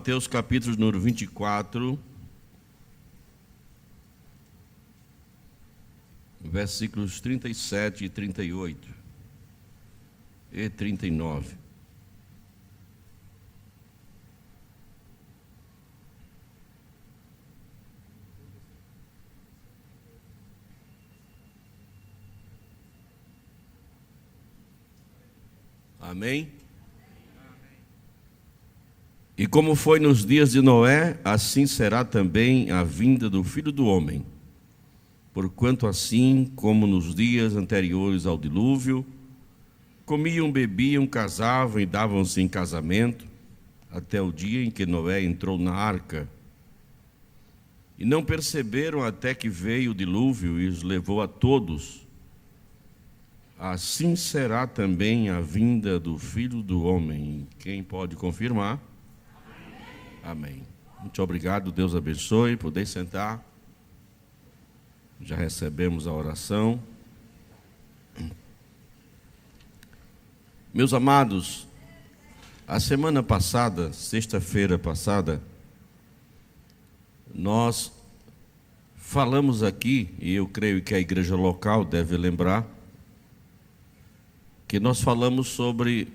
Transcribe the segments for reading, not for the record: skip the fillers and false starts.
Mateus capítulo número 24, versículos 37 e 38 e 39. Amém? E como foi nos dias de Noé, assim será também a vinda do Filho do Homem. Porquanto assim como nos dias anteriores ao dilúvio, comiam, bebiam, casavam e davam-se em casamento, até o dia em que Noé entrou na arca. E não perceberam até que veio o dilúvio e os levou a todos. Assim será também a vinda do Filho do Homem. Quem pode confirmar? Amém. Muito obrigado, Deus abençoe. Podeis sentar. Já recebemos a oração. Meus amados, a semana passada, sexta-feira passada, nós falamos aqui, e eu creio que a igreja local deve lembrar, que nós falamos sobre,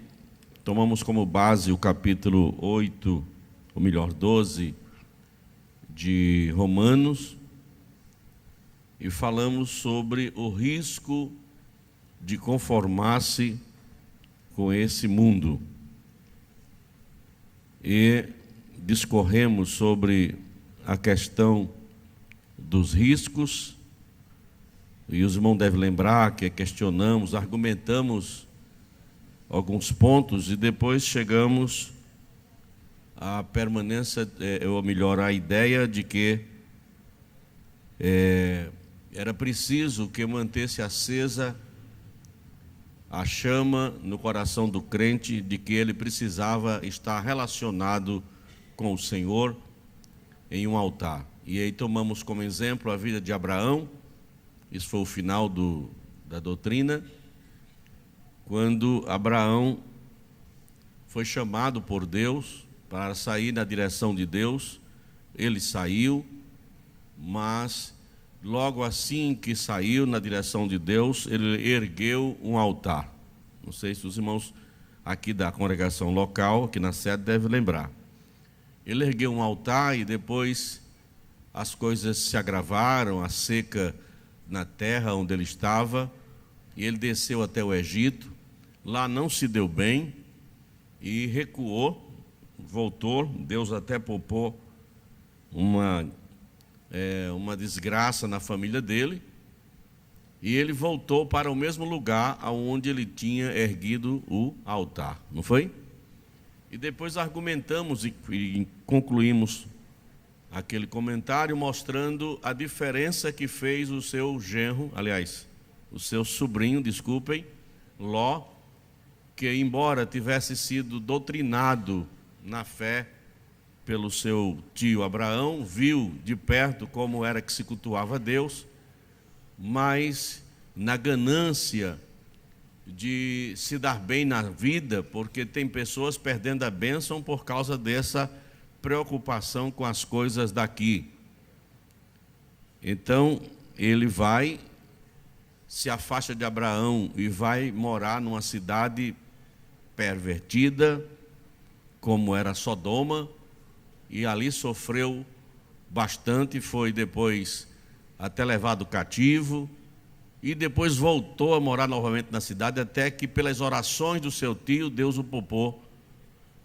tomamos como base o capítulo 8, ou melhor, 12 de Romanos, e falamos sobre o risco de conformar-se com esse mundo. E discorremos sobre a questão dos riscos, e os irmãos devem lembrar que questionamos, argumentamos alguns pontos, e depois chegamos à permanência, ou melhor, à ideia de que era preciso que mantesse acesa a chama no coração do crente de que ele precisava estar relacionado com o Senhor em um altar. E aí tomamos como exemplo a vida de Abraão. Isso foi o final da doutrina, quando Abraão foi chamado por Deus para sair na direção de Deus. Ele saiu, mas logo assim que saiu na direção de Deus, ele ergueu um altar. Não sei se os irmãos aqui da congregação local, aqui na sede, devem lembrar. Ele ergueu um altar e depois as coisas se agravaram, a seca na terra onde ele estava, e ele desceu até o Egito. Lá não se deu bem e recuou, voltou. Deus até poupou uma desgraça na família dele, e ele voltou para o mesmo lugar onde ele tinha erguido o altar, não foi? E depois argumentamos e concluímos aquele comentário mostrando a diferença que fez o seu genro, aliás, o seu sobrinho, desculpem, Ló, que embora tivesse sido doutrinado na fé pelo seu tio Abraão, viu de perto como era que se cultuava Deus, mas na ganância de se dar bem na vida, porque tem pessoas perdendo a bênção por causa dessa preocupação com as coisas daqui. Então ele se afasta de Abraão e vai morar numa cidade pervertida, como era Sodoma, e ali sofreu bastante, foi depois até levado cativo, e depois voltou a morar novamente na cidade, até que pelas orações do seu tio, Deus o poupou,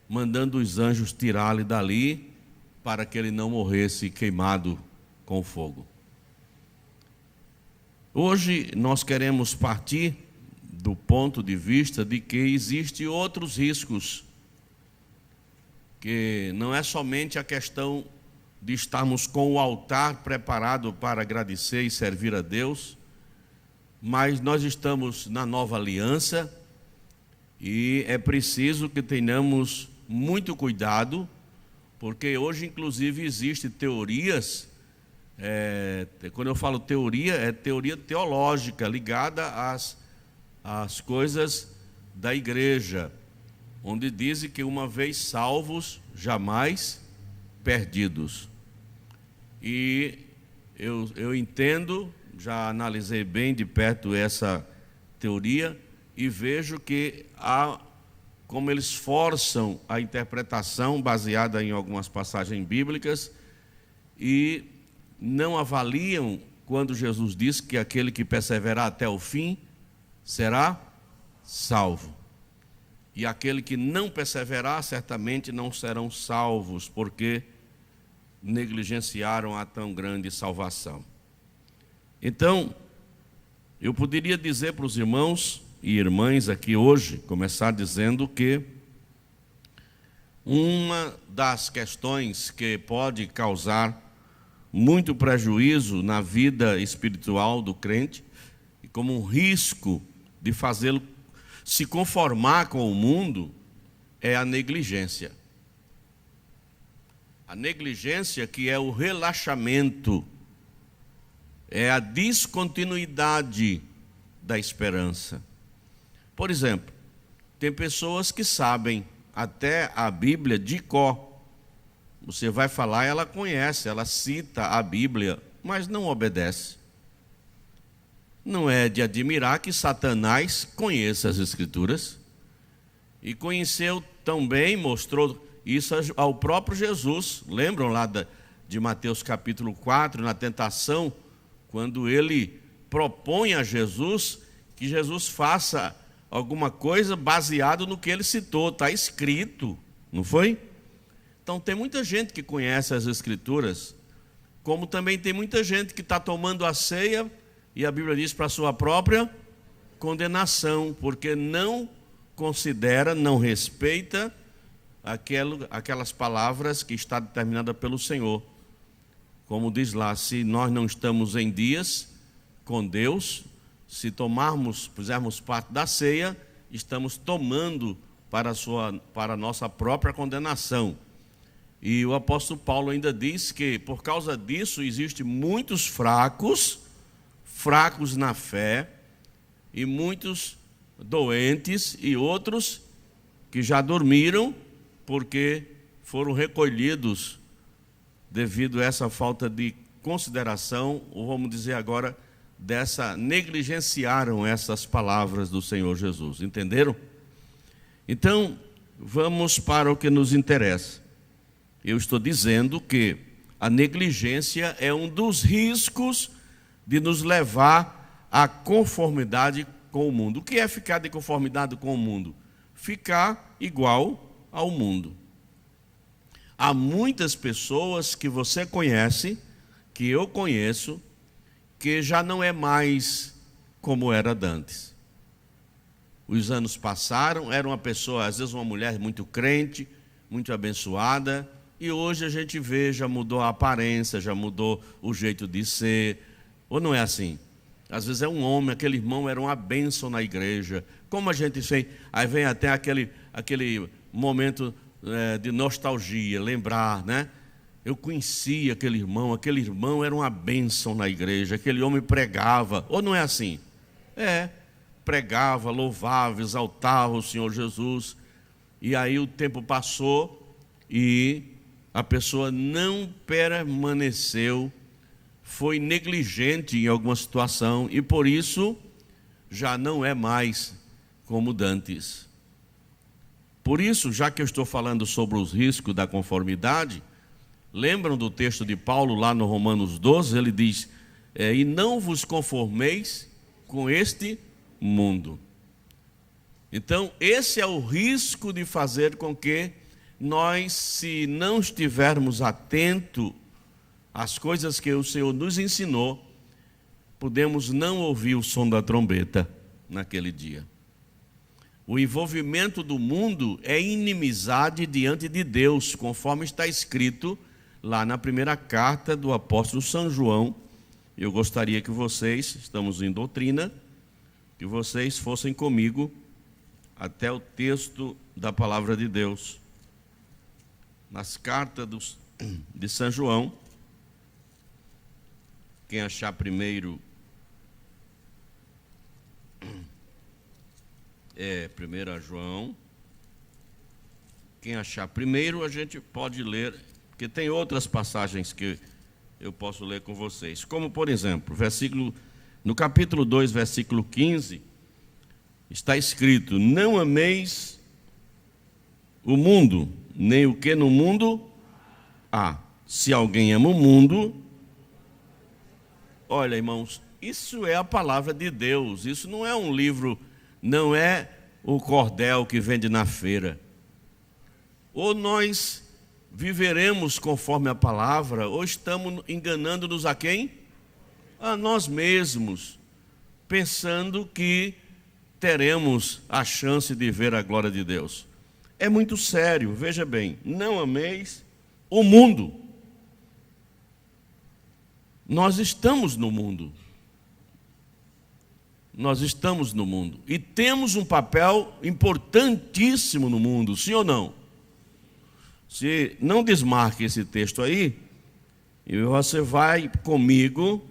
mandando os anjos tirá-lo dali, para que ele não morresse queimado com fogo. Hoje nós queremos partir do ponto de vista de que existem outros riscos, que não é somente a questão de estarmos com o altar preparado para agradecer e servir a Deus, mas nós estamos na nova aliança e é preciso que tenhamos muito cuidado, porque hoje inclusive existem teorias, quando eu falo teoria, é teoria teológica ligada às coisas da igreja, onde dizem que uma vez salvos, jamais perdidos. E eu entendo, já analisei bem de perto essa teoria e vejo que como eles forçam a interpretação baseada em algumas passagens bíblicas e não avaliam quando Jesus diz que aquele que perseverar até o fim será salvo. E aquele que não perseverar, certamente não serão salvos, porque negligenciaram a tão grande salvação. Então, eu poderia dizer para os irmãos e irmãs aqui hoje, começar dizendo que uma das questões que pode causar muito prejuízo na vida espiritual do crente, e como um risco de fazê-lo se conformar com o mundo, é a negligência. A negligência, que é o relaxamento, é a descontinuidade da esperança. Por exemplo, tem pessoas que sabem até a Bíblia de cor. Você vai falar, ela conhece, ela cita a Bíblia, mas não obedece. Não é de admirar que Satanás conheça as Escrituras, e conheceu também, mostrou isso ao próprio Jesus. Lembram lá de Mateus capítulo 4, na tentação, quando ele propõe a Jesus que Jesus faça alguma coisa baseado no que ele citou, está escrito, não foi? Então tem muita gente que conhece as Escrituras, como também tem muita gente que está tomando a ceia, e a Bíblia diz para a sua própria condenação, porque não considera, não respeita aquelas palavras que está determinada pelo Senhor. Como diz lá, se nós não estamos em dias com Deus, se fizermos parte da ceia, estamos tomando para a nossa própria condenação. E o apóstolo Paulo ainda diz que por causa disso existem muitos fracos na fé, e muitos doentes, e outros que já dormiram porque foram recolhidos devido a essa falta de consideração, ou vamos dizer agora, negligenciaram essas palavras do Senhor Jesus. Entenderam? Então, vamos para o que nos interessa. Eu estou dizendo que a negligência é um dos riscos de nos levar à conformidade com o mundo. O que é ficar de conformidade com o mundo? Ficar igual ao mundo. Há muitas pessoas que você conhece, que eu conheço, que já não é mais como era antes. Os anos passaram, era uma pessoa, às vezes uma mulher muito crente, muito abençoada, e hoje a gente vê, já mudou a aparência, já mudou o jeito de ser. Ou não é assim? Às vezes é um homem, aquele irmão era uma bênção na igreja. Como a gente fez, aí vem até aquele momento de nostalgia, lembrar, né? Eu conheci aquele irmão era uma bênção na igreja, aquele homem pregava. Ou não é assim? Pregava, louvava, exaltava o Senhor Jesus. E aí o tempo passou e a pessoa não permaneceu, foi negligente em alguma situação e por isso já não é mais como dantes. Por isso, já que eu estou falando sobre os riscos da conformidade, lembram do texto de Paulo lá no Romanos 12? Ele diz, e não vos conformeis com este mundo. Então, esse é o risco de fazer com que nós, se não estivermos atentos às coisas que o Senhor nos ensinou, podemos não ouvir o som da trombeta naquele dia. O envolvimento do mundo é inimizade diante de Deus, conforme está escrito lá na primeira carta do apóstolo São João. Eu gostaria que vocês, estamos em doutrina, que vocês fossem comigo até o texto da palavra de Deus. Nas cartas de São João, quem achar primeiro, 1 João, quem achar primeiro a gente pode ler porque tem outras passagens que eu posso ler com vocês. Como, por exemplo, no capítulo 2, versículo 15, está escrito: não ameis o mundo, nem o que no mundo há. Se alguém ama o mundo... Olha, irmãos, isso é a palavra de Deus. Isso não é um livro, não é o cordel que vende na feira. Ou nós viveremos conforme a palavra, ou estamos enganando-nos a quem? A nós mesmos, pensando que teremos a chance de ver a glória de Deus. É muito sério, veja bem, não ameis o mundo. Nós estamos no mundo. Nós estamos no mundo e temos um papel importantíssimo no mundo, sim ou não? Se não desmarque esse texto aí, e você vai comigo,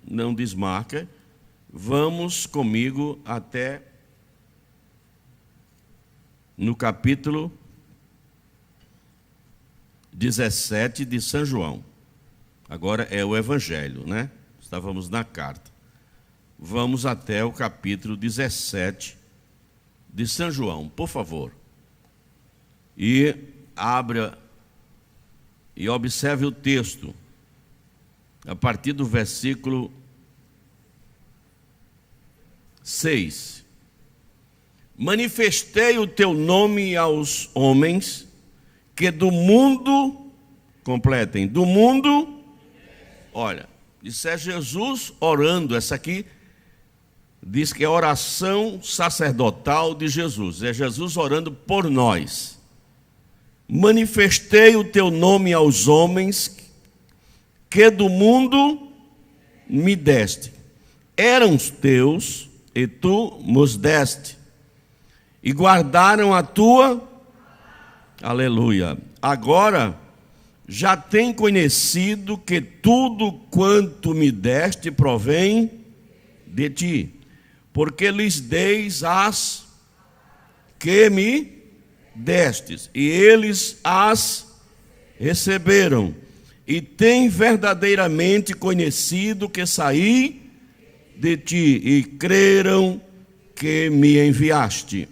não desmarca, vamos comigo até no capítulo 17 de São João. Agora é o Evangelho, né? Estávamos na carta. Vamos até o capítulo 17 de São João, por favor. E abra e observe o texto, a partir do versículo 6. Manifestei o teu nome aos homens, que do mundo, completem, do mundo, olha, isso é Jesus orando, essa aqui diz que é a oração sacerdotal de Jesus, é Jesus orando por nós. Manifestei o teu nome aos homens, que do mundo me deste. Eram os teus, e tu nos deste, e guardaram a tua, aleluia. Agora já tem conhecido que tudo quanto me deste provém de ti, porque lhes deis as que me destes, e eles as receberam, e têm verdadeiramente conhecido que saí de ti, e creram que me enviaste.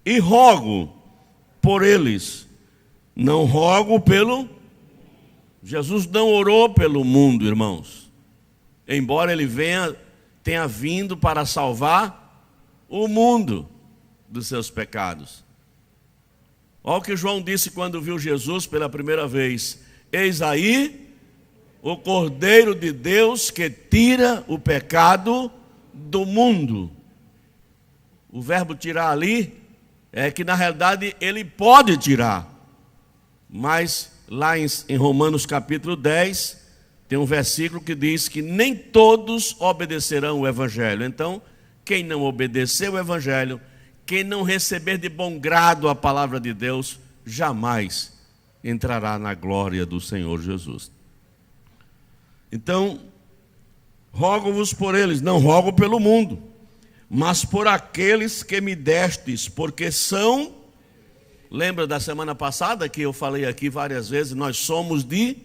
E rogo por eles, não rogo pelo... Jesus não orou pelo mundo, irmãos, embora ele tenha vindo para salvar o mundo dos seus pecados. Olha o que João disse quando viu Jesus pela primeira vez: eis aí o Cordeiro de Deus que tira o pecado do mundo. O verbo tirar ali é que na realidade ele pode tirar, mas lá em Romanos capítulo 10 tem um versículo que diz que nem todos obedecerão o Evangelho. Então, quem não obedecer o Evangelho, quem não receber de bom grado a palavra de Deus, jamais entrará na glória do Senhor Jesus. Então, rogo-vos por eles, não rogo pelo mundo, mas por aqueles que me destes, porque são... Lembra da semana passada que eu falei aqui várias vezes, nós somos de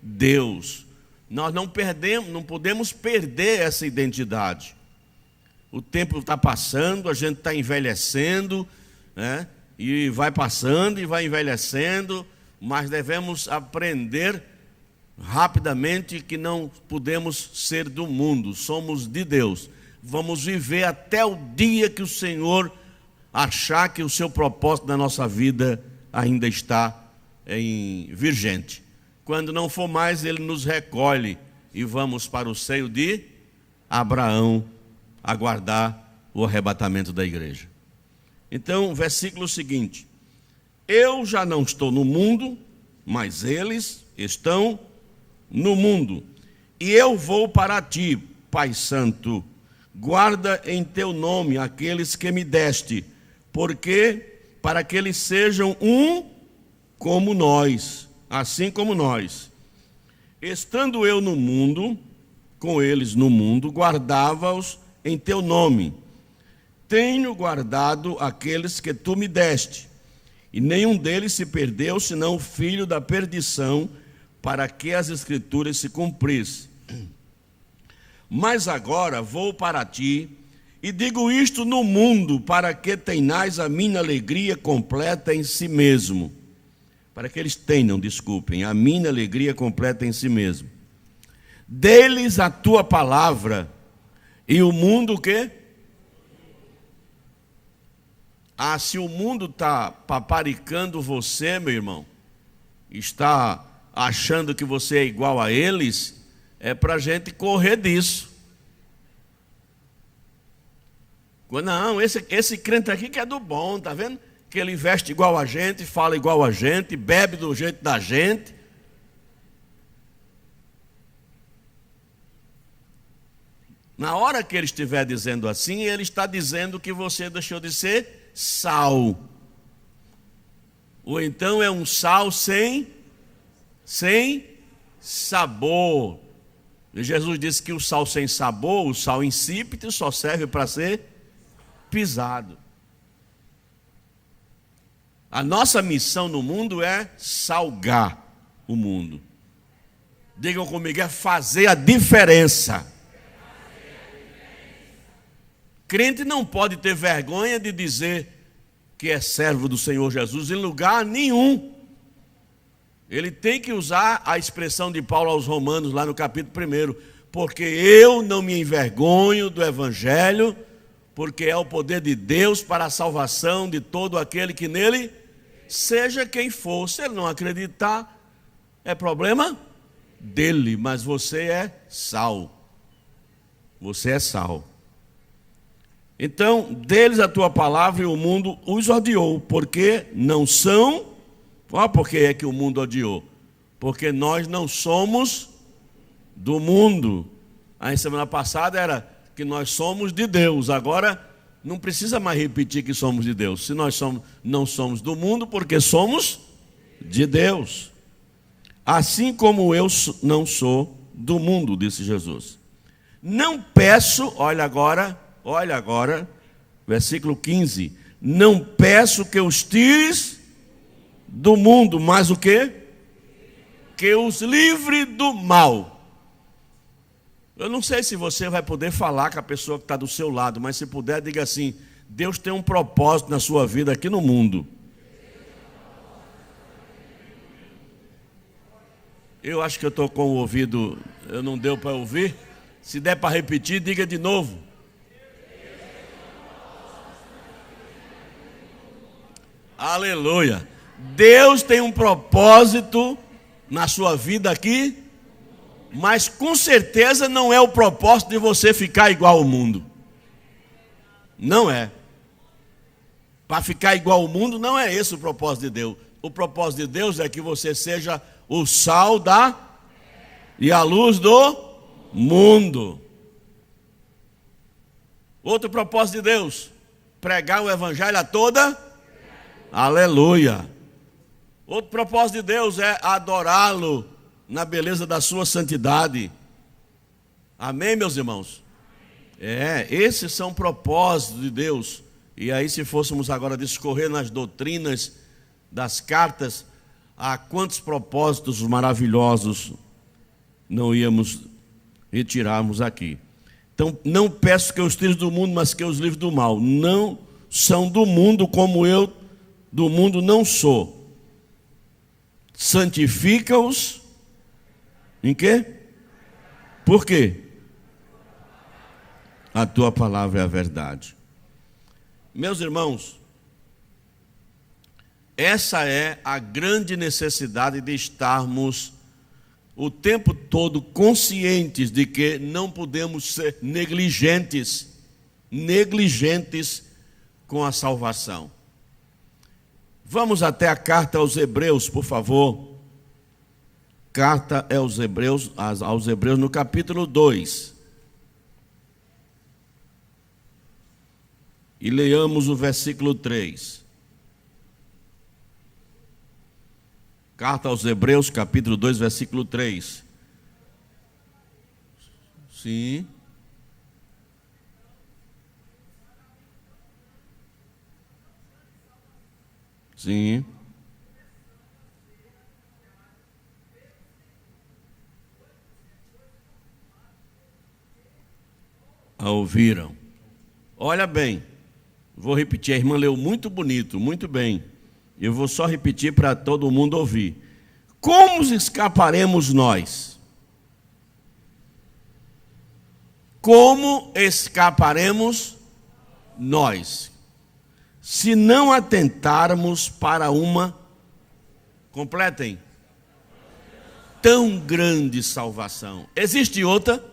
Deus. Nós não podemos perder essa identidade. O tempo está passando, a gente está envelhecendo, né? E vai passando e vai envelhecendo, mas devemos aprender rapidamente que não podemos ser do mundo, somos de Deus. Vamos viver até o dia que o Senhor achar que o seu propósito na nossa vida ainda está vigente. Quando não for mais, ele nos recolhe e vamos para o seio de Abraão aguardar o arrebatamento da igreja. Então, versículo seguinte: eu já não estou no mundo, mas eles estão no mundo, e eu vou para ti, Pai Santo. Guarda em teu nome aqueles que me deste, porque para que eles sejam um como nós, assim como nós. Estando eu no mundo, com eles no mundo, guardava-os em teu nome. Tenho guardado aqueles que tu me deste, E nenhum deles se perdeu, senão o filho da perdição, para que as Escrituras se cumprissem. Mas agora vou para ti, e digo isto no mundo, para que tenhais a minha alegria completa em si mesmo. Para que eles tenham, desculpem, a minha alegria completa em si mesmo. Dê-lhes a tua palavra, e o mundo o quê? Se o mundo está paparicando você, meu irmão, está achando que você é igual a eles, é para a gente correr disso. Não, esse crente aqui que é do bom, tá vendo? Que ele veste igual a gente, fala igual a gente, bebe do jeito da gente. Na hora que ele estiver dizendo assim, ele está dizendo que você deixou de ser sal. Ou então é um sal sem sabor. E Jesus disse que o sal sem sabor, o sal insípido, só serve para ser pisado. A nossa missão no mundo é salgar o mundo. Digam comigo, é fazer a diferença. Crente não pode ter vergonha de dizer que é servo do Senhor Jesus em lugar nenhum. Ele tem que usar a expressão de Paulo aos Romanos, lá no capítulo 1, porque eu não me envergonho do Evangelho, porque é o poder de Deus para a salvação de todo aquele que nele, seja quem for. Se ele não acreditar, é problema dele, mas você é sal. Você é sal. Então, deles a tua palavra, e o mundo os odiou, porque não são. Por que é que o mundo odiou? Porque nós não somos do mundo. A semana passada era que nós somos de Deus. Agora não precisa mais repetir que somos de Deus. Se nós não somos do mundo, porque somos de Deus. Assim como eu não sou do mundo, disse Jesus. Não peço, olha agora, versículo 15. Não peço que os tires do mundo, mas o quê? Que os livre do mal. Eu não sei se você vai poder falar com a pessoa que está do seu lado, mas se puder, diga assim: Deus tem um propósito na sua vida aqui no mundo. Eu acho que eu estou com o ouvido, eu não deu para ouvir. Se der para repetir, diga de novo. Aleluia. Deus tem um propósito na sua vida aqui, mas com certeza não é o propósito de você ficar igual ao mundo. Não é. Para ficar igual ao mundo, não é esse o propósito de Deus. O propósito de Deus é que você seja o sal e a luz do mundo. Outro propósito de Deus: pregar o evangelho a toda. Aleluia. Outro propósito de Deus é adorá-lo na beleza da sua santidade. Amém, meus irmãos? Esses são propósitos de Deus. E aí, se fôssemos agora discorrer nas doutrinas das cartas, há quantos propósitos maravilhosos não íamos retirarmos aqui. Então, não peço que os tires do mundo, mas que os livre do mal. Não são do mundo, como eu do mundo não sou. Santifica-os em quê? Por quê? A tua palavra é a verdade. Meus irmãos, essa é a grande necessidade de estarmos o tempo todo conscientes de que não podemos ser negligentes com a salvação. Vamos até a carta aos Hebreus, por favor. Carta aos Hebreus no capítulo 2. E leiamos o versículo 3. Carta aos Hebreus, capítulo 2, versículo 3. Sim. Sim. A ouviram. Olha bem, vou repetir, a irmã leu muito bonito, muito bem. Eu vou só repetir para todo mundo ouvir. Como escaparemos nós? Como escaparemos nós? Se não atentarmos para uma, completem, tão grande salvação. Existe outra?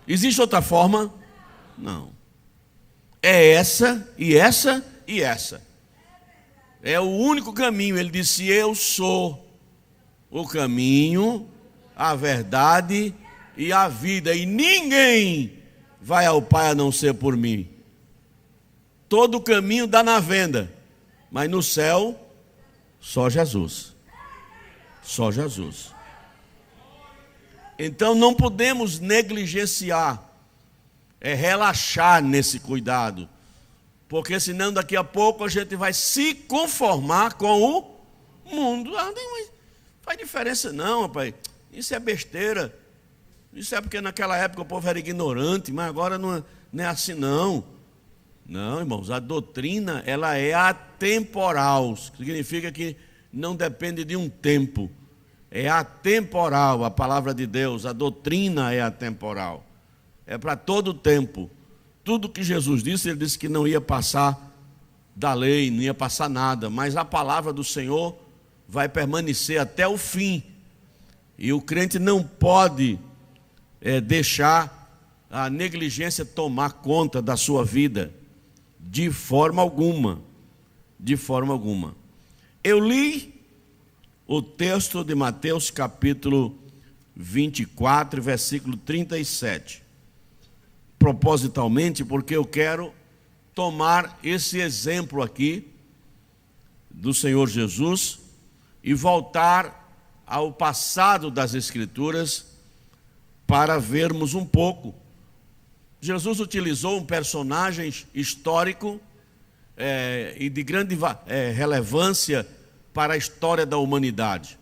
Existe outra forma? Não. É essa, e essa, e essa. É o único caminho. Ele disse: eu sou o caminho, a verdade e a vida. E ninguém vai ao Pai a não ser por mim. Todo caminho dá na venda. Mas no céu, só Jesus. Só Jesus. Então não podemos negligenciar, relaxar nesse cuidado, porque senão daqui a pouco a gente vai se conformar com o mundo. Não faz diferença não, rapaz, isso é besteira, isso é porque naquela época o povo era ignorante, mas agora não é assim não. Não, irmãos, a doutrina ela é atemporal, significa que não depende de um tempo. É atemporal a palavra de Deus, a doutrina é atemporal. É para todo o tempo. Tudo que Jesus disse, ele disse que não ia passar da lei, não ia passar nada, mas a palavra do Senhor vai permanecer até o fim. E o crente não pode deixar a negligência tomar conta da sua vida, de forma alguma. De forma alguma. Eu li o texto de Mateus capítulo 24, versículo 37. Propositalmente, porque eu quero tomar esse exemplo aqui do Senhor Jesus e voltar ao passado das Escrituras para vermos um pouco. Jesus utilizou um personagem histórico e de grande relevância para a história da humanidade.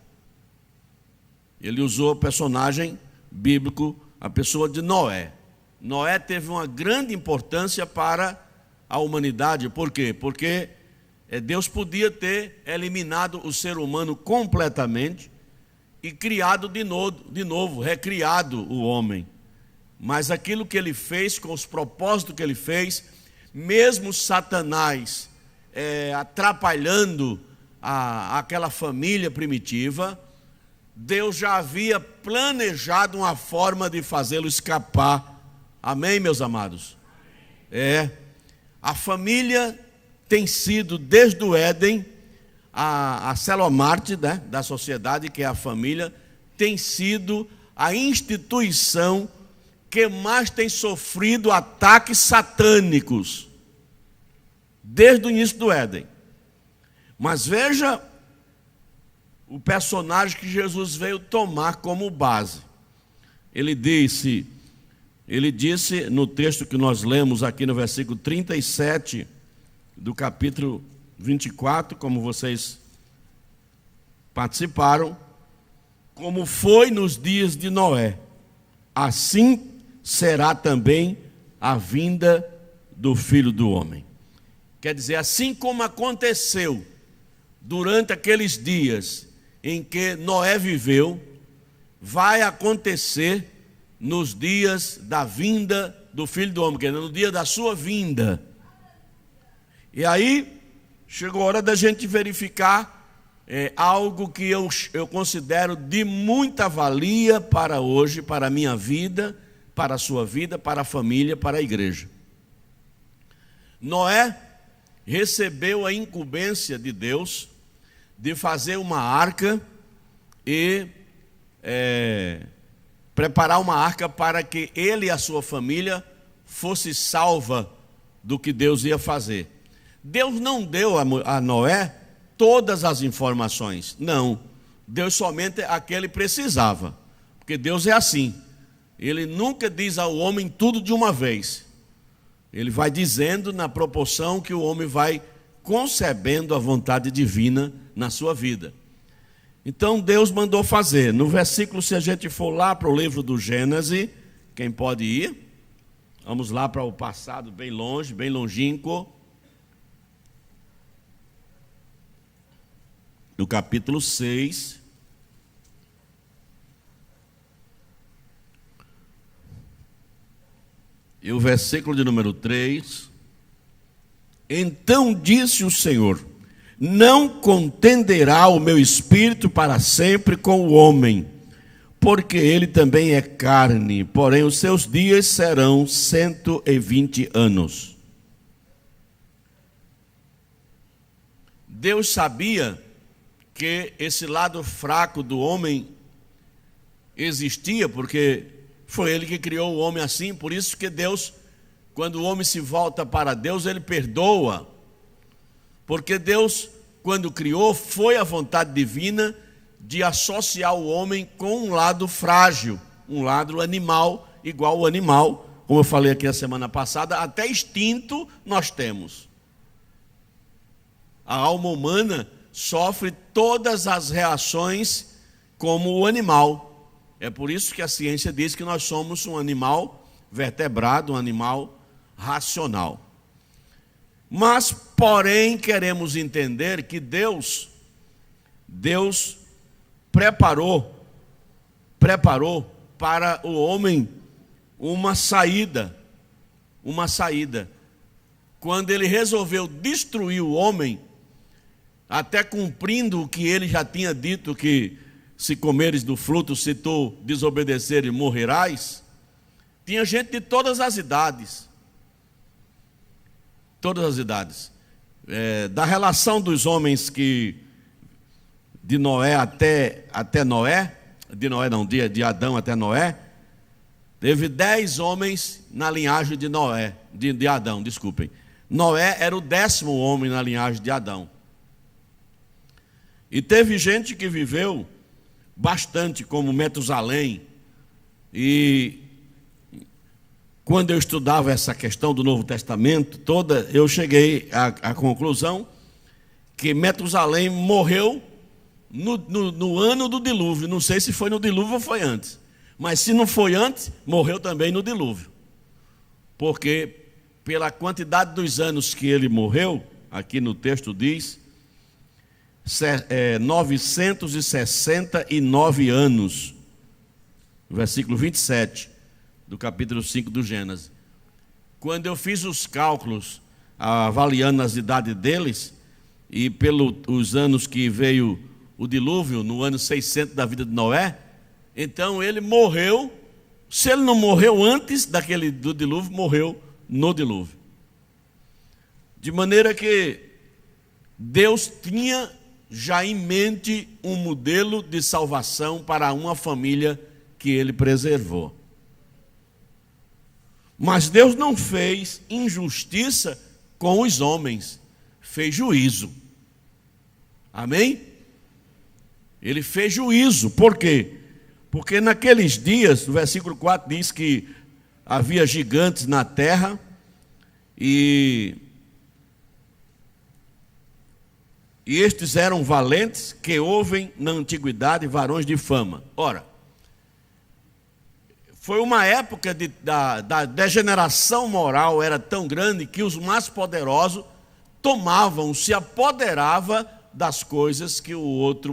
Ele usou o personagem bíblico, a pessoa de Noé. Noé teve uma grande importância para a humanidade. Por quê? Porque Deus podia ter eliminado o ser humano completamente e criado de novo, recriado o homem. Mas aquilo que ele fez, com os propósitos que ele fez, mesmo Satanás atrapalhando aquela família primitiva, Deus já havia planejado uma forma de fazê-lo escapar. Amém, meus amados? A família tem sido, desde o Éden, a célula-marte, né, da sociedade, que é a família, tem sido a instituição que mais tem sofrido ataques satânicos, desde o início do Éden. Mas veja o personagem que Jesus veio tomar como base. Ele disse no texto que nós lemos aqui no versículo 37 do capítulo 24, como vocês participaram, como foi nos dias de Noé, assim será também a vinda do Filho do Homem. Quer dizer, assim como aconteceu durante aqueles dias em que Noé viveu, vai acontecer nos dias da vinda do Filho do Homem, que é no dia da sua vinda. E aí chegou a hora da gente verificar algo que eu considero de muita valia para hoje, para a minha vida, para a sua vida, para a família, para a igreja. Noé recebeu a incumbência de Deus de fazer uma arca e preparar uma arca para que ele e a sua família fosse salva do que Deus ia fazer. Deus não deu a Noé todas as informações, não. Deus somente a que ele precisava, porque Deus é assim. Ele nunca diz ao homem tudo de uma vez. Ele vai dizendo na proporção que o homem vai concebendo a vontade divina na sua vida. Então Deus mandou fazer. No versículo, se a gente for lá para o livro do Gênesis, quem pode ir? Vamos lá para o passado, bem longe, bem longínquo. No capítulo 6. E o versículo de número 3. Então disse o Senhor: não contenderá o meu espírito para sempre com o homem, porque ele também é carne, porém os seus dias serão 120 anos. Deus sabia que esse lado fraco do homem existia, porque foi ele que criou o homem assim. Por isso que Deus, quando o homem se volta para Deus, ele perdoa. Porque Deus, quando criou, foi a vontade divina de associar o homem com um lado frágil, um lado animal, igual o animal, como eu falei aqui a semana passada, até instinto nós temos. A alma humana sofre todas as reações como o animal. É por isso que a ciência diz que nós somos um animal vertebrado, um animal racional. Mas, porém, queremos entender que Deus preparou para o homem uma saída. Quando ele resolveu destruir o homem, até cumprindo o que ele já tinha dito, que se comeres do fruto, se tu desobedeceres, morrerás, tinha gente de todas as idades. Da relação dos homens de Noé até Noé, de Adão até Noé, teve 10 homens na linhagem de Noé, de Adão, desculpem. Noé era o 10º homem na linhagem de Adão. E teve gente que viveu bastante, como Metusalém. E quando eu estudava essa questão do Novo Testamento toda, eu cheguei à conclusão que Metusalém morreu no ano do dilúvio. Não sei se foi no dilúvio ou foi antes. Mas se não foi antes, morreu também no dilúvio. Porque pela quantidade dos anos que ele morreu, aqui no texto diz, 969 anos. Versículo 27 do capítulo 5 do Gênesis. Quando eu fiz os cálculos, avaliando as idades deles, e pelos anos que veio o dilúvio, no ano 600 da vida de Noé, então ele morreu. Se ele não morreu antes do dilúvio, morreu no dilúvio. De maneira que Deus tinha já em mente um modelo de salvação para uma família que ele preservou. Mas Deus não fez injustiça com os homens, fez juízo. Amém? Ele fez juízo. Por quê? Porque naqueles dias, o versículo 4 diz que havia gigantes na terra e estes eram valentes que ouvem na antiguidade varões de fama. Ora, foi uma época da degeneração moral, era tão grande que os mais poderosos se apoderavam das coisas que o outro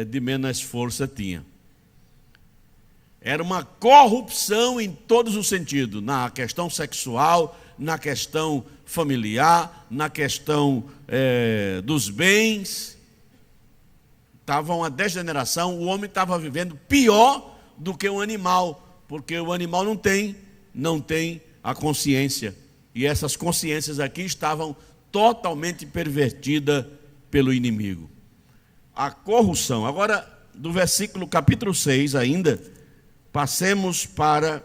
de menos força tinha. Era uma corrupção em todos os sentidos, na questão sexual, na questão familiar, na questão dos bens. Estava uma degeneração, o homem estava vivendo pior do que o animal, porque o animal não tem a consciência. E essas consciências aqui estavam totalmente pervertidas pelo inimigo. A corrupção. Agora, do capítulo 6 ainda, passemos para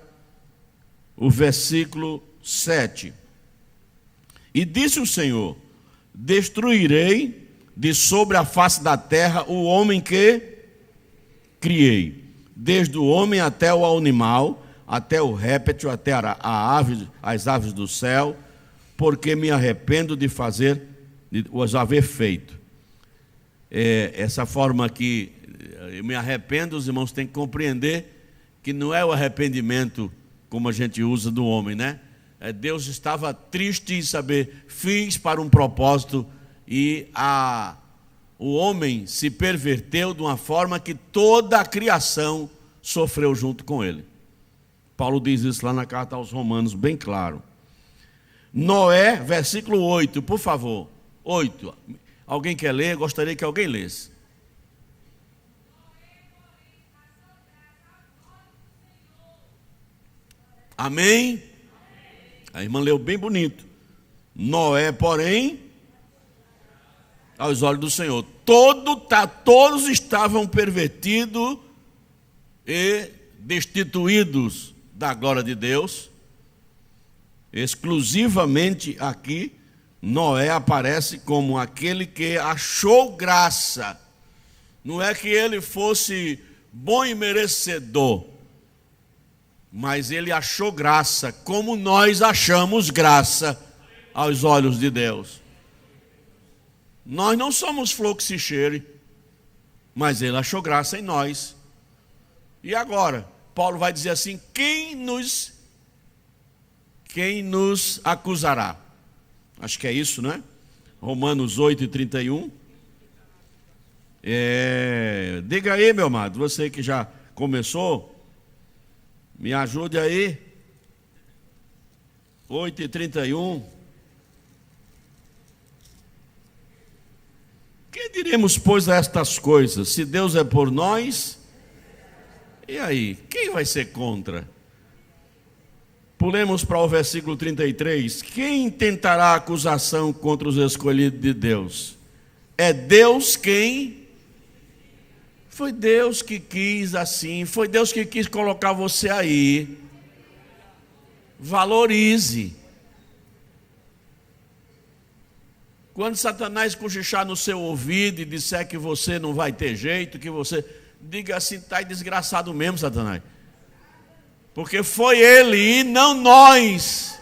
o versículo 7. E disse o Senhor: destruirei de sobre a face da terra o homem que criei, desde o homem até o animal, até o réptil, até as aves do céu, porque me arrependo de os haver feito. Essa forma que eu me arrependo, os irmãos têm que compreender que não é o arrependimento como a gente usa do homem, né? Deus estava triste em saber, fiz para um propósito, e o homem se perverteu de uma forma que toda a criação sofreu junto com ele. Paulo diz isso lá na carta aos Romanos, bem claro. Noé, versículo 8, por favor. 8. Alguém quer ler? Gostaria que alguém lesse. Amém? A irmã leu bem bonito. Noé, porém, aos olhos do Senhor, todos estavam pervertidos e destituídos da glória de Deus. Exclusivamente aqui, Noé aparece como aquele que achou graça. Não é que ele fosse bom e merecedor, mas ele achou graça, como nós achamos graça aos olhos de Deus. Nós não somos flor que se cheire, mas ele achou graça em nós. E agora, Paulo vai dizer assim: quem nos acusará? Acho que é isso, né? Romanos 8:31. Diga aí, meu amado, você que já começou, me ajude aí. 8:31. Que diremos, pois, a estas coisas? Se Deus é por nós, e aí? Quem vai ser contra? Pulemos para o versículo 33. Quem tentará acusação contra os escolhidos de Deus? É Deus quem? Foi Deus que quis assim, foi Deus que quis colocar você aí. Valorize. Quando Satanás cochichar no seu ouvido e disser que você não vai ter jeito, que você... diga assim: está desgraçado mesmo, Satanás. Porque foi ele e não nós.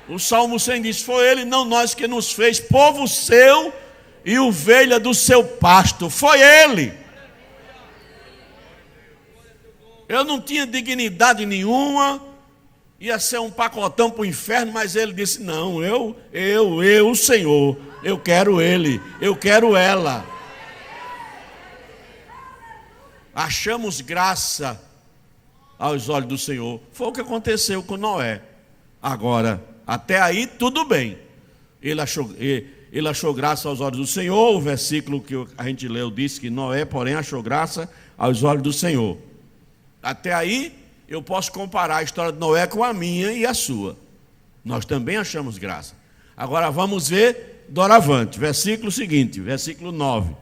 O Salmo 100 diz: foi ele e não nós que nos fez povo seu e ovelha do seu pasto. Foi ele. Eu não tinha dignidade nenhuma, ia ser um pacotão para o inferno, mas ele disse: não, eu, Senhor, eu quero ele, eu quero ela. Achamos graça aos olhos do Senhor. Foi o que aconteceu com Noé. Agora, até aí tudo bem. Ele achou graça aos olhos do Senhor. O versículo que a gente leu diz que Noé, porém, achou graça aos olhos do Senhor. Até aí eu posso comparar a história de Noé com a minha e a sua. Nós também achamos graça. Agora vamos ver doravante. Versículo seguinte, versículo 9.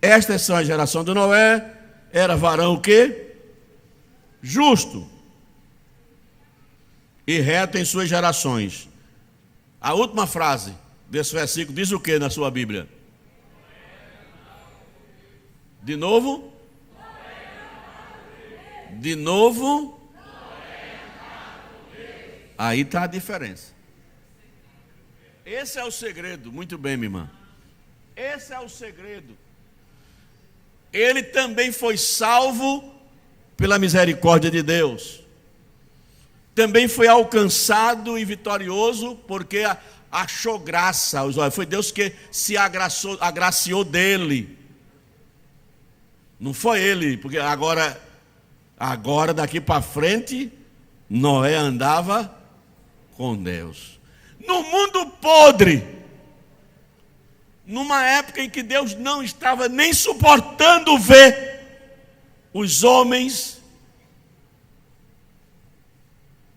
Estas são a geração de Noé. Era varão o quê? Justo e reto em suas gerações. A última frase desse versículo diz o que na sua Bíblia? De novo? De novo? Aí está a diferença. Esse é o segredo. Muito bem, minha irmã. Esse é o segredo. Ele também foi salvo pela misericórdia de Deus. Também foi alcançado e vitorioso porque achou graça aos olhos. Foi Deus que se agraciou dele. Não foi ele, porque agora daqui para frente, Noé andava com Deus. No mundo podre, numa época em que Deus não estava nem suportando ver os homens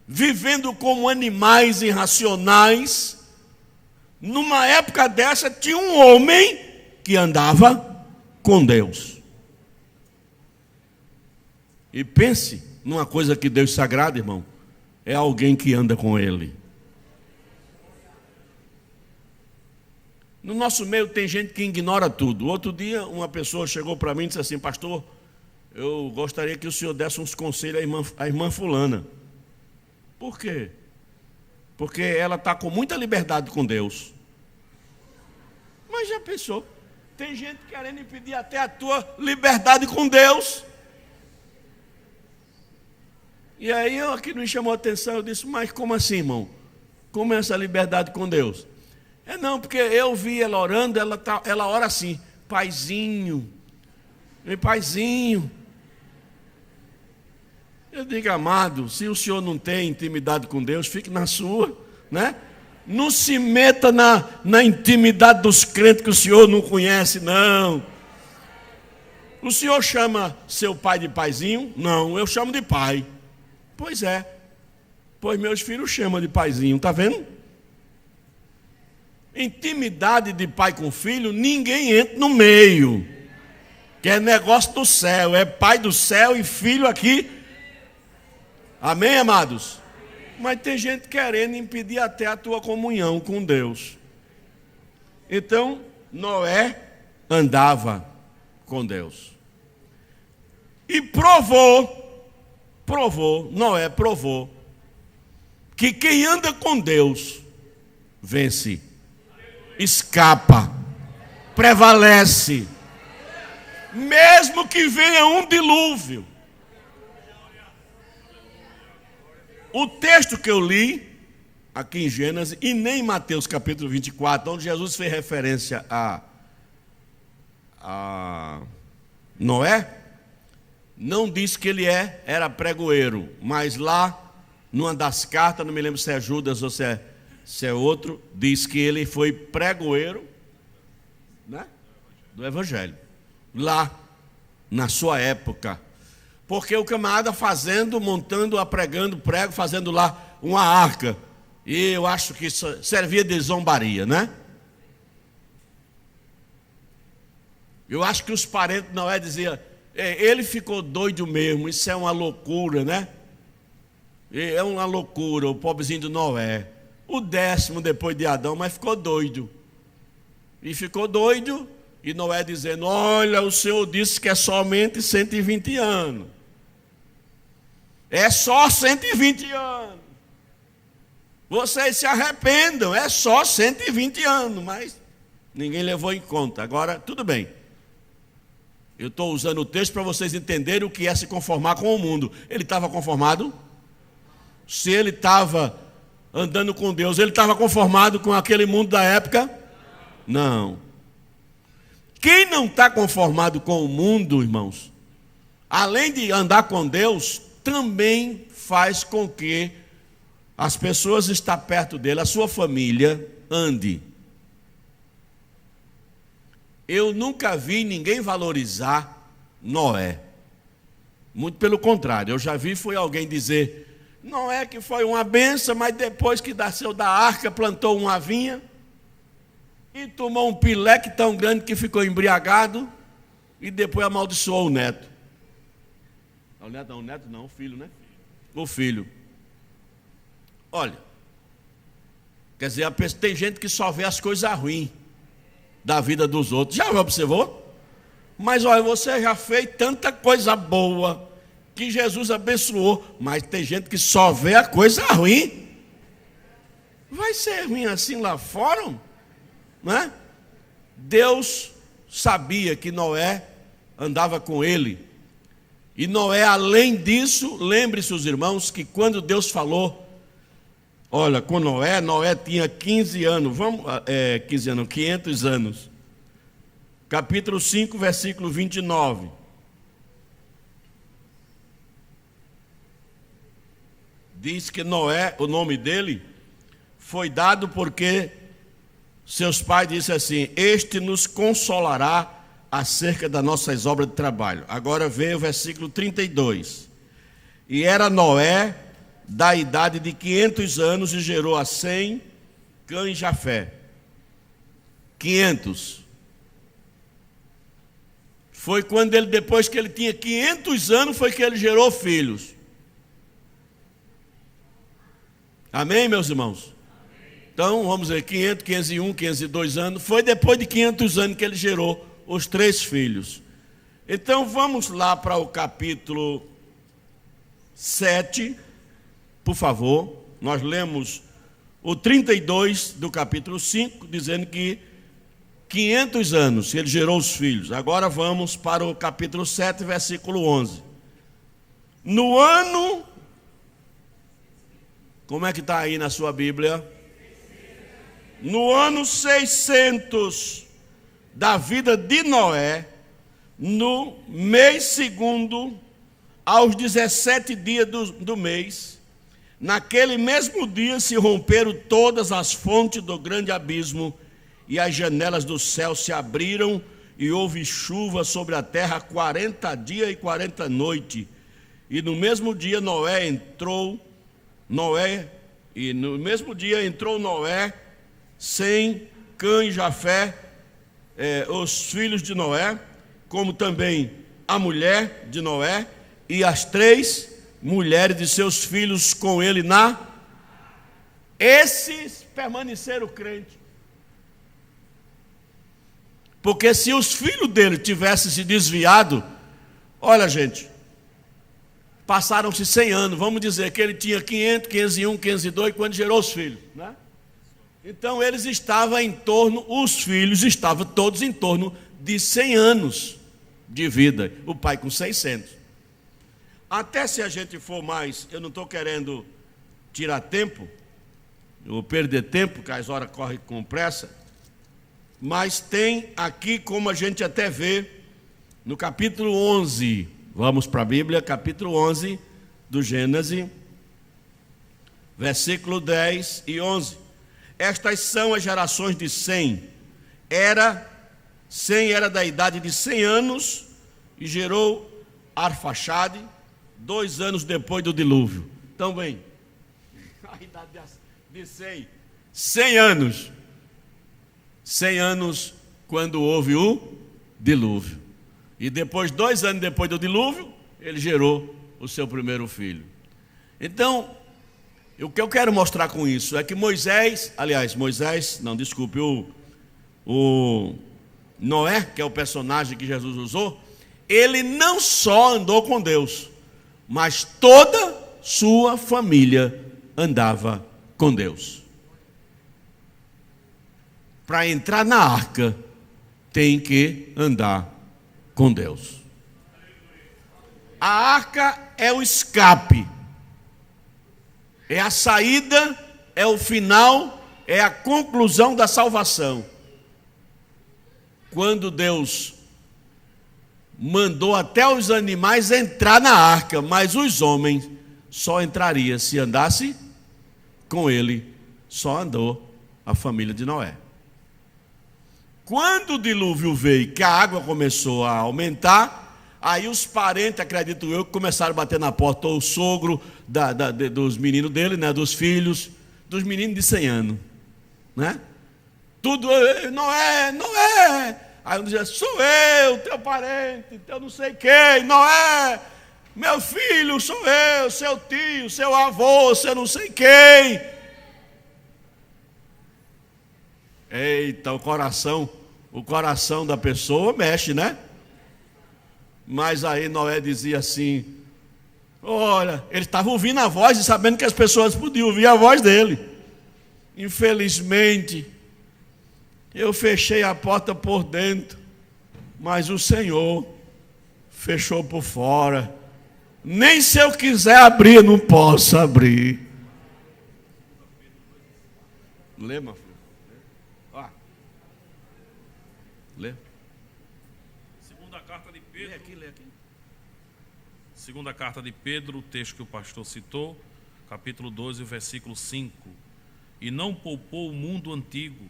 vivendo como animais irracionais, numa época dessa tinha um homem que andava com Deus. E pense numa coisa que Deus se agrada, irmão, é alguém que anda com Ele. No nosso meio tem gente que ignora tudo. Outro dia uma pessoa chegou para mim e disse assim: pastor, eu gostaria que o senhor desse uns conselhos à irmã fulana. Por quê? porque ela está com muita liberdade com Deus. Mas já pensou? Tem gente querendo impedir até a tua liberdade com Deus. E aí aqui me chamou a atenção, eu disse, mas como assim, irmão? Como é essa liberdade com Deus? Não, porque eu vi ela orando, ela ora assim, paizinho, meu paizinho. Eu digo, amado, se o senhor não tem intimidade com Deus, fique na sua, né? Não se meta na intimidade dos crentes que o senhor não conhece, não. O senhor chama seu pai de paizinho? Não, eu chamo de pai. Pois é, pois meus filhos chamam de paizinho, tá vendo? Intimidade de pai com filho, ninguém entra no meio, que é negócio do céu, é pai do céu e filho aqui. Amém, amados? Mas tem gente querendo impedir até a tua comunhão com Deus. Então, Noé andava com Deus. E Noé provou que quem anda com Deus vence, escapa, prevalece, mesmo que venha um dilúvio. O texto que eu li aqui em Gênesis e nem em Mateus capítulo 24, onde Jesus fez referência a Noé, não diz que ele era pregoeiro, mas lá, numa das cartas, não me lembro se é Judas ou se é outro, diz que ele foi pregoeiro, né, do Evangelho, lá, na sua época. Porque o camarada montando, pregando, fazendo lá uma arca, e eu acho que isso servia de zombaria, né? Eu acho que os parentes de Noé diziam, ele ficou doido mesmo, isso é uma loucura, né? É uma loucura, o pobrezinho de Noé. O 10º depois de Adão, mas ficou doido. E ficou doido, e Noé dizendo, olha, o Senhor disse que é somente 120 anos. É só 120 anos. Vocês se arrependam, é só 120 anos, mas ninguém levou em conta. Agora, tudo bem. Eu estou usando o texto para vocês entenderem o que é se conformar com o mundo. Ele estava conformado? Se ele estava andando com Deus, ele estava conformado com aquele mundo da época? Não. Quem não está conformado com o mundo, irmãos, além de andar com Deus, também faz com que as pessoas que estão perto dele, a sua família, ande. Eu nunca vi ninguém valorizar Noé. Muito pelo contrário, eu já vi foi alguém dizer, Noé que foi uma benção, mas depois que nasceu da arca, plantou uma vinha e tomou um pileque tão grande que ficou embriagado e depois amaldiçoou o neto. O neto não, o filho, né? O filho. Olha, quer dizer, tem gente que só vê as coisas ruins da vida dos outros. Já observou? Mas olha, você já fez tanta coisa boa que Jesus abençoou, mas tem gente que só vê a coisa ruim. Vai ser ruim assim lá fora? Né? Deus sabia que Noé andava com ele. E Noé, além disso, lembre-se os irmãos, que quando Deus falou, olha, com Noé tinha 15 anos, 500 anos. Capítulo 5, versículo 29. Diz que Noé, o nome dele, foi dado porque seus pais disseram assim, este nos consolará acerca das nossas obras de trabalho. Agora vem o versículo 32. E era Noé da idade de 500 anos e gerou a Sem, Cã e Jafé. 500. Foi quando ele, depois que ele tinha 500 anos, foi que ele gerou filhos. Amém, meus irmãos? Então, vamos ver, 500, 501, 502 anos. Foi depois de 500 anos que ele gerou os 3 filhos. Então vamos lá para o capítulo 7, por favor. Nós lemos o 32 do capítulo 5, dizendo que 500 anos ele gerou os filhos. Agora vamos para o capítulo 7, versículo 11. No ano, como é que está aí na sua Bíblia? No ano 600 da vida de Noé, no mês segundo, aos 17 dias do mês, naquele mesmo dia se romperam todas as fontes do grande abismo, e as janelas do céu se abriram, e houve chuva sobre a terra 40 dias e 40 noites. E no mesmo dia entrou Noé, Sem, Cã e Jafé, os filhos de Noé, como também a mulher de Noé, e as 3 mulheres de seus filhos com ele Esses permaneceram crentes. Porque se os filhos dele tivessem se desviado, olha gente, passaram-se 100 anos, vamos dizer que ele tinha 500, 501, 502, quando gerou os filhos, né? Então eles estavam os filhos estavam todos em torno de 100 anos de vida, o pai com 600. Até se a gente for mais, eu não estou querendo tirar tempo, ou perder tempo, que as horas correm com pressa, mas tem aqui como a gente até vê, no capítulo 11, vamos para a Bíblia, capítulo 11 do Gênesis, versículo 10 e 11. Estas são as gerações de Sem. Sem era da idade de 100 anos e gerou Arfaxade 2 anos depois do dilúvio. Então, bem, a idade de 100 anos. 100 anos quando houve o dilúvio. E depois, 2 anos depois do dilúvio, ele gerou o seu primeiro filho. Então, o que eu quero mostrar com isso é que o Noé, que é o personagem que Jesus usou, ele não só andou com Deus, mas toda sua família andava com Deus. Para entrar na arca, tem que andar com Deus. A arca é o escape, é a saída, é o final, é a conclusão da salvação. Quando Deus mandou até os animais entrar na arca, mas os homens só entrariam se andasse com ele. Só andou a família de Noé. Quando o dilúvio veio, que a água começou a aumentar, aí os parentes, acredito eu, começaram a bater na porta, ou o sogro dos meninos dele, né, dos filhos, dos meninos de 100 anos, né? Tudo, Noé. Aí um dizia, sou eu, teu parente, teu não sei quem, Noé, meu filho, sou eu, seu tio, seu avô, seu não sei quem. Eita, o coração da pessoa mexe, né? Mas aí Noé dizia assim, olha, ele estava ouvindo a voz e sabendo que as pessoas podiam ouvir a voz dele. Infelizmente, eu fechei a porta por dentro, mas o Senhor fechou por fora. Nem se eu quiser abrir, não posso abrir. Lê, meu filho. Lê. Segunda carta de Pedro. Lê aqui. Segunda carta de Pedro, o texto que o pastor citou, capítulo 12, versículo 5. E não poupou o mundo antigo,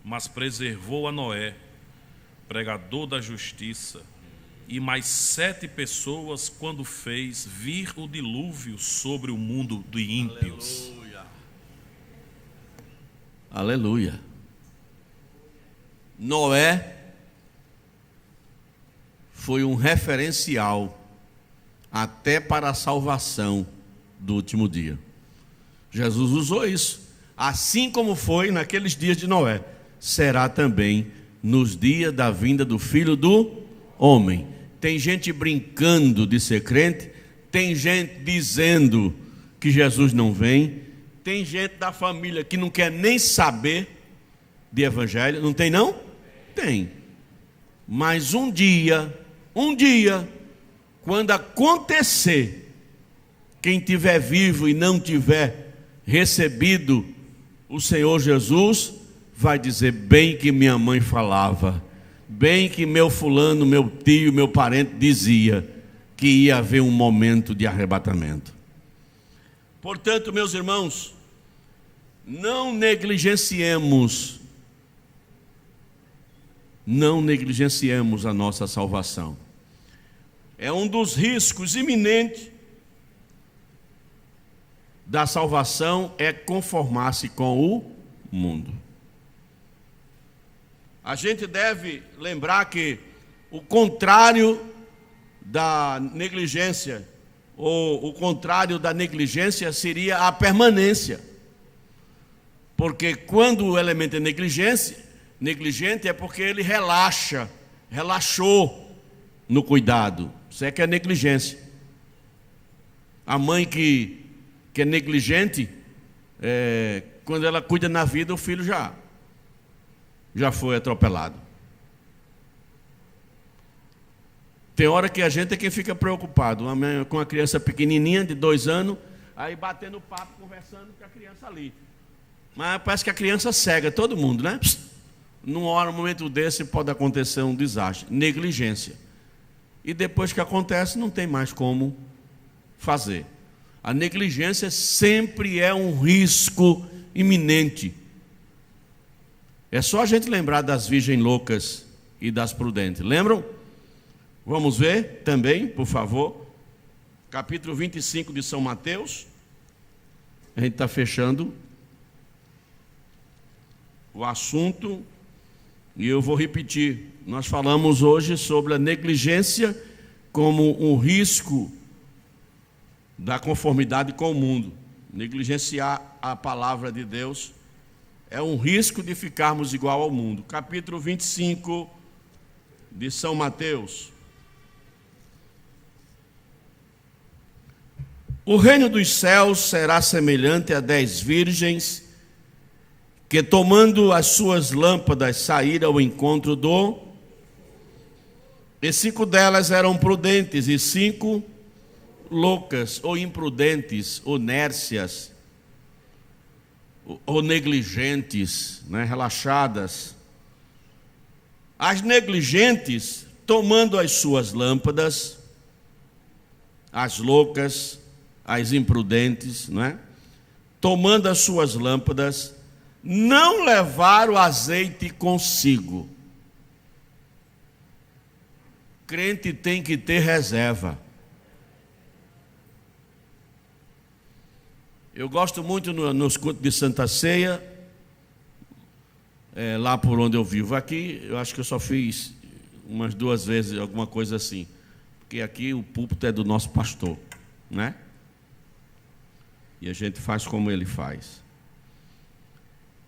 mas preservou a Noé, pregador da justiça, e mais 7 pessoas quando fez vir o dilúvio sobre o mundo de ímpios. Aleluia. Noé foi um referencial até para a salvação do último dia. Jesus usou isso. Assim como foi naqueles dias de Noé, será também nos dias da vinda do Filho do Homem. Tem gente brincando de ser crente, tem gente dizendo que Jesus não vem, Tem gente da família que não quer nem saber de evangelho, não tem não? Tem. Mas um dia, quando acontecer, quem tiver vivo e não tiver recebido o Senhor Jesus, vai dizer: bem que minha mãe falava, bem que meu fulano, meu tio, meu parente dizia que ia haver um momento de arrebatamento. Portanto, meus irmãos, não negligenciemos a nossa salvação. É um dos riscos iminentes da salvação, é conformar-se com o mundo. A gente deve lembrar que o contrário da negligência, ou o contrário da negligência seria a permanência. Porque quando o elemento é negligente é porque ele relaxou no cuidado. Isso é que é negligência. A mãe que é negligente, quando ela cuida na vida, o filho já foi atropelado. Tem hora que a gente é quem fica preocupado, com a criança pequenininha de 2 anos, aí batendo papo, conversando com a criança ali. Mas parece que a criança cega todo mundo, né? Num momento desse pode acontecer um desastre, negligência. E depois que acontece, não tem mais como fazer. A negligência sempre é um risco iminente. É só a gente lembrar das virgens loucas e das prudentes. Lembram? Vamos ver também, por favor, capítulo 25 de São Mateus. A gente está fechando o assunto e eu vou repetir. Nós falamos hoje sobre a negligência como um risco da conformidade com o mundo. Negligenciar a palavra de Deus é um risco de ficarmos igual ao mundo. Capítulo 25 de São Mateus. O reino dos céus será semelhante a 10 virgens que, tomando as suas lâmpadas, saíram ao encontro e 5 delas eram prudentes e 5 loucas, ou imprudentes, ou nércias, ou negligentes, né, relaxadas. As negligentes, tomando as suas lâmpadas, as loucas, as imprudentes, né, tomando as suas lâmpadas, não levaram azeite consigo. Crente tem que ter reserva. Eu gosto muito nos cultos de Santa Ceia, lá por onde eu vivo. Aqui, eu acho que eu só fiz umas 2 vezes, alguma coisa assim. Porque aqui o púlpito é do nosso pastor, né? E a gente faz como ele faz.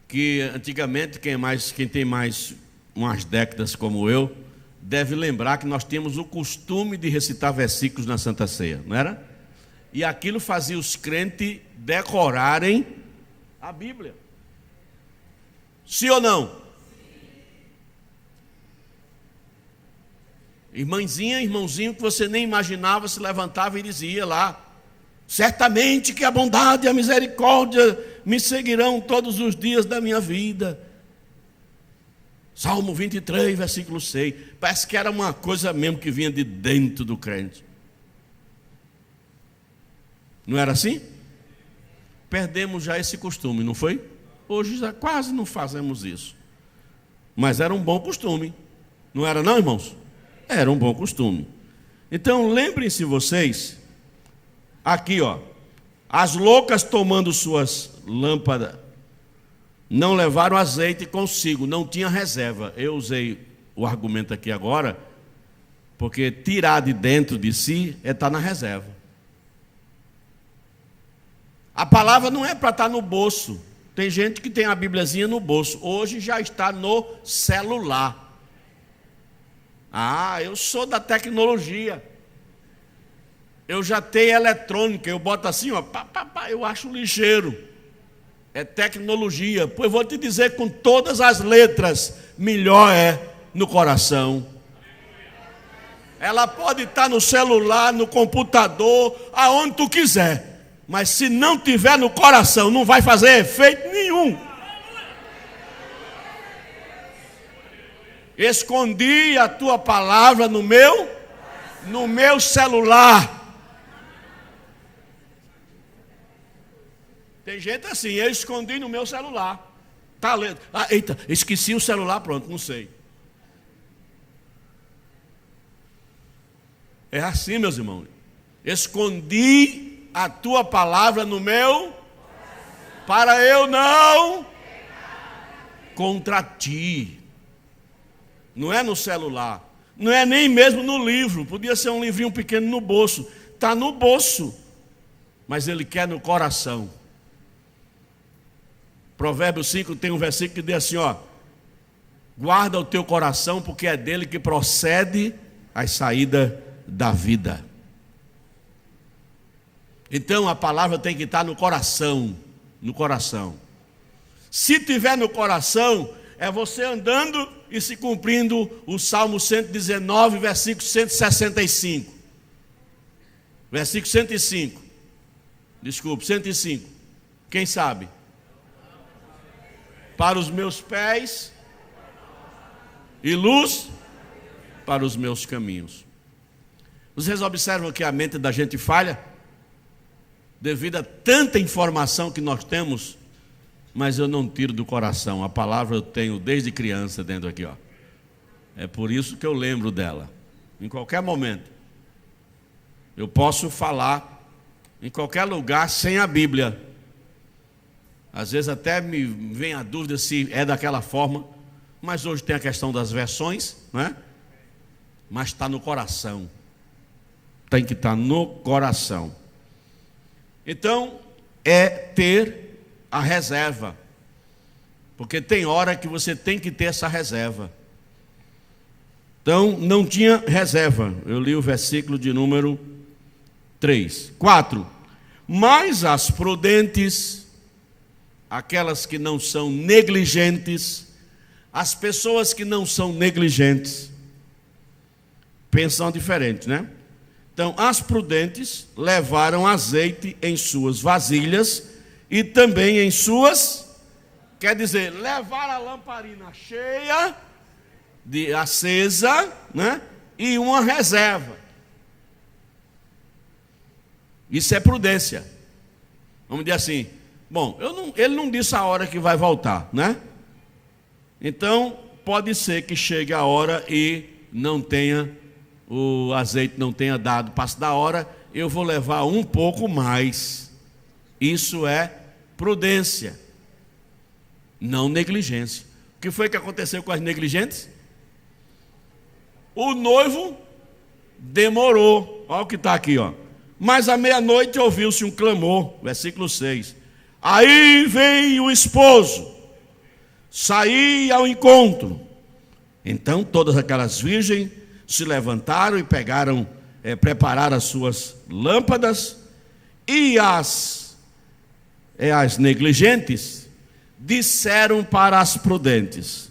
Que antigamente, quem tem mais umas décadas como eu, deve lembrar que nós tínhamos o costume de recitar versículos na Santa Ceia, não era? E aquilo fazia os crentes decorarem a Bíblia. Sim ou não? Irmãzinha, irmãozinho que você nem imaginava se levantava e dizia lá: certamente que a bondade e a misericórdia me seguirão todos os dias da minha vida. Salmo 23, versículo 6. Parece que era uma coisa mesmo que vinha de dentro do crente. Não era assim? Perdemos já esse costume, não foi? Hoje já quase não fazemos isso. Mas era um bom costume. Não era não, irmãos? Era um bom costume. Então lembrem-se vocês, aqui ó, as loucas tomando suas lâmpadas, não levaram azeite consigo, não tinha reserva. Eu usei o argumento aqui agora, porque tirar de dentro de si é estar na reserva. A palavra não é para estar no bolso. Tem gente que tem a Bíbliazinha no bolso. Hoje já está no celular. Ah, eu sou da tecnologia. Eu já tenho eletrônica. Eu boto assim, ó, eu acho ligeiro. é tecnologia. Pois vou te dizer com todas as letras, melhor é no coração. Ela pode estar no celular, no computador, aonde tu quiser. Mas se não tiver no coração, não vai fazer efeito nenhum. Escondi a tua palavra no meu celular. Tem gente assim, eu escondi no meu celular. Tá lendo. Eita, esqueci o celular, pronto, não sei. É assim, meus irmãos. Escondi a tua palavra no meu, para eu não contra ti. Não é no celular, não é nem mesmo no livro. Podia ser um livrinho pequeno no bolso. Está no bolso, mas ele quer no coração. Provérbios 5 tem um versículo que diz assim, ó: guarda o teu coração, porque é dele que procede a saída da vida. Então a palavra tem que estar no coração, no coração. Se tiver no coração, é você andando e se cumprindo o Salmo 119, versículo 165. Versículo 105. Desculpe, 105. Quem sabe? Para os meus pés e luz para os meus caminhos. Vocês observam que a mente da gente falha? Devido a tanta informação que nós temos, mas eu não tiro do coração. A palavra eu tenho desde criança dentro aqui, ó. É por isso que eu lembro dela. Em qualquer momento. Eu posso falar em qualquer lugar sem a Bíblia. Às vezes até me vem a dúvida se é daquela forma, mas hoje tem a questão das versões, né? Mas está no coração. Tem que estar no coração. Então, é ter a reserva. Porque tem hora que você tem que ter essa reserva. Então, não tinha reserva. Eu li o versículo de número 3. 4. Mas as prudentes, aquelas que não são negligentes, as pessoas que não são negligentes, pensam diferente, né? Então, as prudentes levaram azeite em suas vasilhas e também em suas, quer dizer, levaram a lamparina cheia, acesa, né? E uma reserva. Isso é prudência. Vamos dizer assim, bom, ele não disse a hora que vai voltar, né? Então, pode ser que chegue a hora e não tenha, o azeite não tenha dado, passe da hora, eu vou levar um pouco mais. Isso é prudência, não negligência. O que foi que aconteceu com as negligentes? O noivo demorou. Olha o que está aqui, ó. Mas à meia-noite ouviu-se um clamor, versículo 6. Aí vem o esposo, saí ao encontro. Então todas aquelas virgens se levantaram e prepararam as suas lâmpadas, e as negligentes disseram para as prudentes: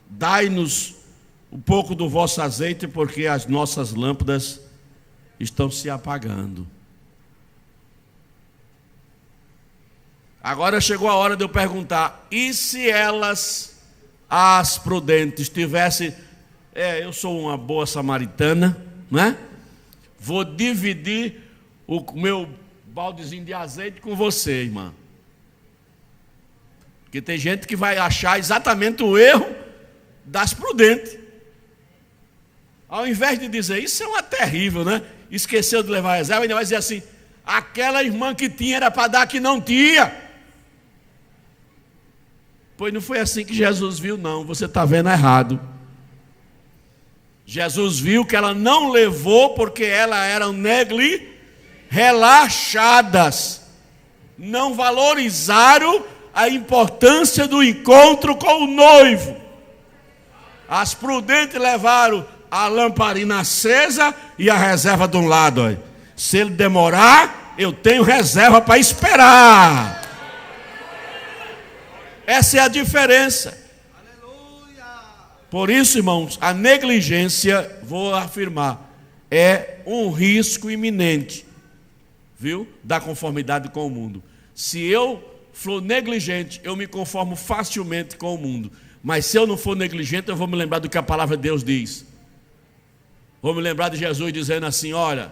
dai-nos um pouco do vosso azeite, porque as nossas lâmpadas estão se apagando. Agora chegou a hora de eu perguntar: e se elas, as prudentes, tivessem, eu sou uma boa samaritana, né? Vou dividir o meu baldezinho de azeite com você, irmã. Porque tem gente que vai achar exatamente o erro das prudentes. Ao invés de dizer, isso é uma terrível, né? Esqueceu de levar a reserva, ainda vai dizer assim: aquela irmã que tinha era para dar que não tinha. Pois não foi assim que Jesus viu, não. Você está vendo errado. Jesus viu que ela não levou porque elas eram relaxadas. Não valorizaram a importância do encontro com o noivo. As prudentes levaram a lamparina acesa e a reserva de um lado. Ó. Se ele demorar, eu tenho reserva para esperar. Essa é a diferença. Por isso, irmãos, a negligência, vou afirmar, é um risco iminente, viu? Da conformidade com o mundo. Se eu for negligente, eu me conformo facilmente com o mundo. Mas se eu não for negligente, eu vou me lembrar do que a palavra de Deus diz. Vou me lembrar de Jesus dizendo assim, olha,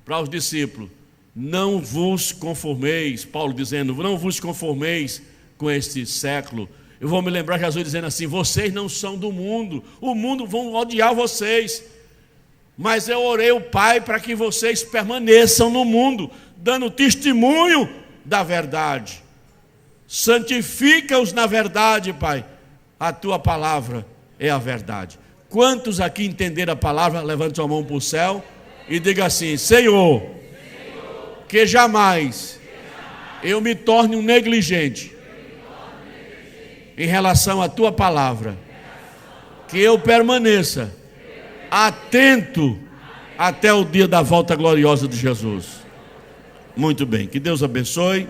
para os discípulos, não vos conformeis, Paulo dizendo, não vos conformeis com este século. Eu vou me lembrar de Jesus dizendo assim, vocês não são do mundo, o mundo vão odiar vocês, mas eu orei ao Pai para que vocês permaneçam no mundo, dando testemunho da verdade. Santifica-os na verdade, Pai, a tua palavra é a verdade. Quantos aqui entenderam a palavra, levante sua mão para o céu e diga assim, Senhor, que jamais eu me torne um negligente em relação à tua palavra, que eu permaneça atento até o dia da volta gloriosa de Jesus. Muito bem, que Deus abençoe.